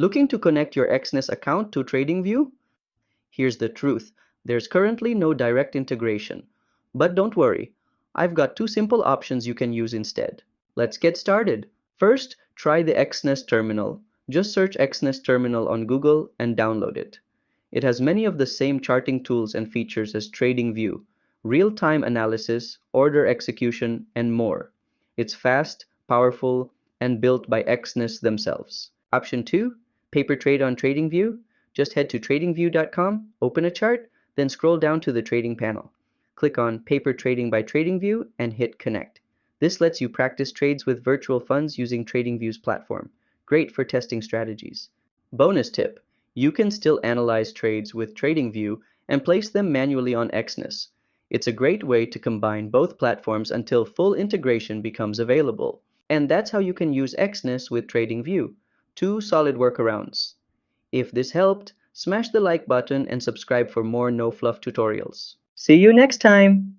Looking to connect your Exness account to TradingView? Here's the truth. There's currently no direct integration. But don't worry, I've got two simple options you can use instead. Let's get started. First, try the Exness terminal. Just search Exness terminal on Google and download it. It has many of the same charting tools and features as TradingView, real-time analysis, order execution, and more. It's fast, powerful, and built by Exness themselves. Option 2, paper trade on TradingView. Just head to tradingview.com, open a chart, then scroll down to the trading panel. Click on Paper Trading by TradingView and hit Connect. This lets you practice trades with virtual funds using TradingView's platform. Great for testing strategies. Bonus tip: you can still analyze trades with TradingView and place them manually on Exness. It's a great way to combine both platforms until full integration becomes available. And that's how you can use Exness with TradingView. Two solid workarounds. If this helped, smash the like button and subscribe for more no-fluff tutorials. See you next time!